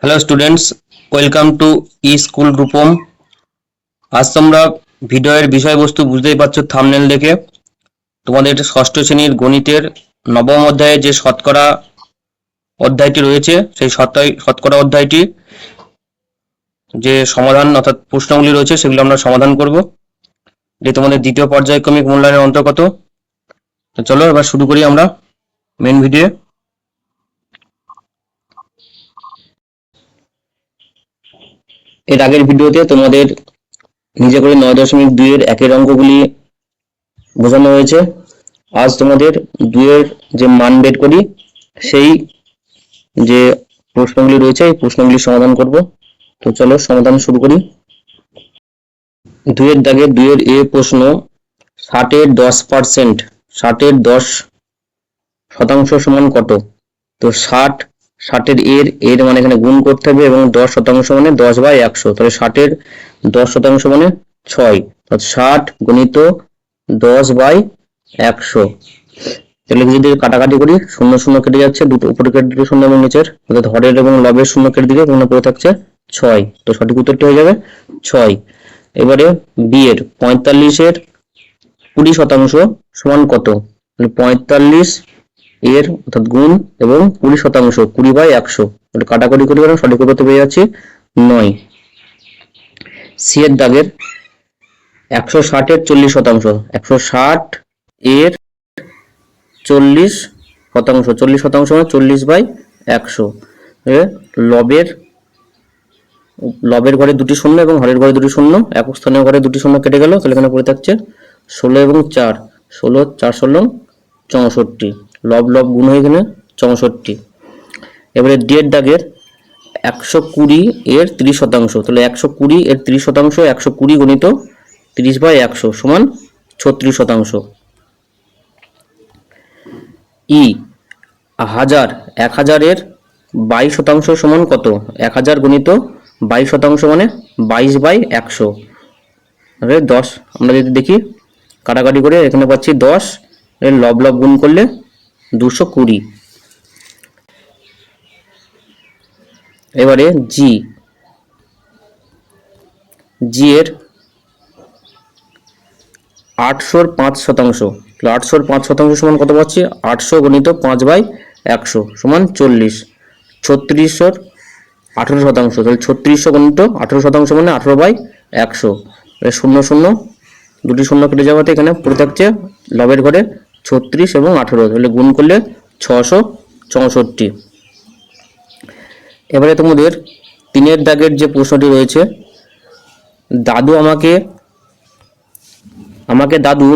Hello students, welcome to E school Rupam. আজ তোমরা ভিডিওর বিষয়বস্তু বুঝতেই পারছো থাম্বনেল দেখে। তোমাদের ষষ্ঠ শ্রেণীর গণিতের নবম অধ্যায়ে যে শতকরা অধ্যায়টি রয়েছে, সেই শতকরা অধ্যায়টি যে সমাধান অর্থাৎ প্রশ্নগুলি রয়েছে সেগুলো আমরা সমাধান করব, যে তোমাদের দ্বিতীয় পর্যায়ক্রমিক মূল্যায়নের অন্তর্গত। তো চলো এবার শুরু করি আমরা মেন ভিডিও। এর আগের ভিডিওতে তোমাদের নিজে করে 9.2 একের অঙ্কগুলি বোঝানো হয়েছে। আজ তোমাদের 2 যে মান বের করি সেই যে প্রশ্নগুলি রয়েছে এই প্রশ্নগুলি সমাধান করব। তো চলো সমাধান শুরু করি। 2 দাগের 2 এ প্রশ্ন, 60 10%, 60 10% সমান কত? তো 60 এর মানে এখানে গুণ করতে হবে এবং 10% মানে 10/100। তাহলে 60 10% মানে 6। অর্থাৎ 60 গুণিত 10/100। তাহলে যদি কাটাকাটি করি, শূন্য শূন্য কেটে যাচ্ছে, দুটো উপরে কেটে দিলে শূন্য এবং নিচের, অর্থাৎ হরের এবং লবের শূন্য কেটে দিলে মনে পড়ে থাকছে 6। তো সঠিক উত্তরটি হয়ে যাবে 6। এবারে বি এর 45 20% সমান কত? 45 এর অর্থাৎ গুণ এবং 20%, 20/100। কাটাকাটি করি কারণ সঠিক উত্তর পেয়ে যাচ্ছি 9। সি এর দাগের 160 এর 40%, 160 এর 40%, 40% মানে 40/100। লবের ঘরে দুটি শূন্য এবং হরের ঘরে দুটি শূন্য, একক স্থানীয় ঘরে দুটি শূন্য কেটে গেল, তাহলে এখানে পড়ে থাকছে 16 এবং 4, 16 4 16 64। লব লব গুণ হয়ে এখানে 64। এবারে ডি এর দাগের 120 এর 30%, তাহলে 120 এর 30%, 120 গুণিত 30/100 সমান 36%। ই 1000 এর 22% সমান কত? 1000 গুণিত 22% মানে 22/100। 10 আমরা যদি দেখি কাটাকাটি করে এখানে পাচ্ছি 10 এর লব লব গুণ করলে 220। এবারে জি এর 800 এর 5%, 800 এর 5% সমান কত পাচ্ছি? 800 গুণিত 5/100 সমান 40। 36 এর 18%, তাহলে 3600 গুণিত 18% মানে 18/100। শূন্য শূন্য দুটি শূন্য কেটে যাওয়াতে এখানে পড়ে থাকছে লবের ঘরে 36 এবং 18, তাহলে গুণ করলে 664। এবারে তোমাদের 3 দাগের যে প্রশ্নটি রয়েছে, দাদু আমাকে দাদু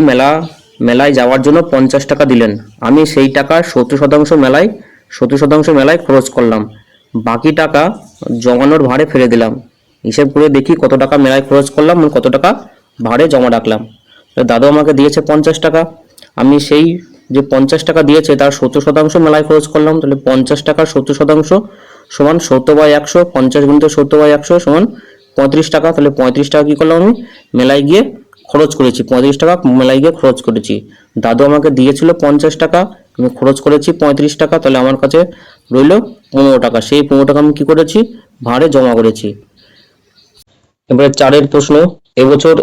মেলায় যাওয়ার জন্য 50 টাকা দিলেন। আমি সেই টাকার 70% মেলায় খরচ করলাম। বাকি টাকা জমানোর ভাড়ে ফেলে দিলাম। হিসেব করে দেখি কত টাকা মেলায় খরচ করলাম এবং কত টাকা ভাড়ে জমা রাখলাম। দাদু আমাকে দিয়েছে 50 টাকা, আমি সেই যে 50 টাকা দিয়েছে তার 70% মেলায় খরচ করলাম। তাহলে 50 টাকার 70% সমান 70/100, 50 গুণিত 70/100 সমান 35 টাকা। তাহলে 35 টাকা কি করলাম? আমি মেলায় গিয়ে খরচ করেছি, 35 টাকা মেলায় গিয়ে খরচ করেছি। দাদু আমাকে দিয়েছিল 50 টাকা, আমি খরচ করেছি 35 টাকা, তাহলে আমার কাছে রইল 15 টাকা। সেই 15 টাকা আমি কি করেছি? ভাড়ে জমা করেছি। এবারে 4 প্রশ্ন, এবছর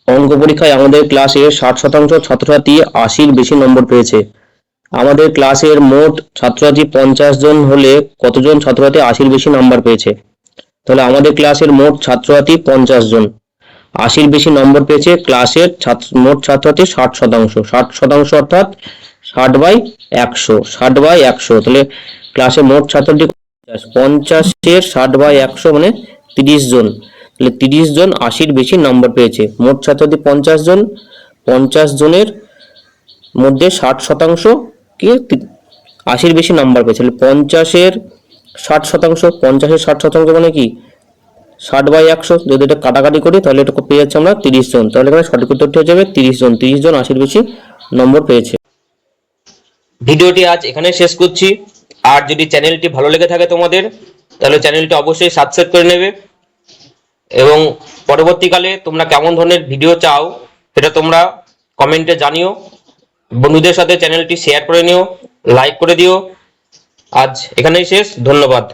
অঙ্ক পরীক্ষায় আমাদের ক্লাসে 60% ছাত্রছাত্রী 80-র বেশি নম্বর পেয়েছে। আমাদের ক্লাসের মোট ছাত্রছাত্রী 50 জন হলে কতজন ছাত্রছাত্রী 80-র বেশি নাম্বার পেয়েছে? তাহলে আমাদের ক্লাসের মোট ছাত্রছাত্রী 50 জন, 80-র বেশি নম্বর পেয়েছে। ক্লাসের মোট ছাত্রছাত্রী 60%, 60% অর্থাৎ 60/100, 60/100। তাহলে ক্লাসে মোট ছাত্রছাত্রী 50, 50-এর 60/100 মানে 30 জন। তাহলে 30 জন 80-র বেশি নম্বর পেয়েছে। মোট ছাত্রছাত্রী 50 জন, 50 জনের মধ্যে 60% কি 80-র বেশি নাম্বার পেয়েছে। 50-এর 60%, 50-এর 60% মানে কি 60/100। যদি এটা কাটাকাটি করি তাহলে এটা পেয়ে যাচ্ছে আমরা 30 জন। তাহলে এখানে সঠিক উত্তরটি হয়ে যাবে 30 জন। 30 জন 80-র বেশি নম্বর পেয়েছে। ভিডিওটি আজ এখানে শেষ করছি। আর যদি চ্যানেলটি ভালো লেগে থাকে তোমাদের, তাহলে চ্যানেলটি অবশ্যই সাবস্ক্রাইব করে নেবে এবং পরবর্তীকালে তোমরা কেমন ধরনের ভিডিও চাও সেটা তোমরা কমেন্টে জানিও। বন্ধুদের সাথে চ্যানেলটি শেয়ার করে নিও, লাইক করে দিও। আজ এখানেই শেষ, ধন্যবাদ।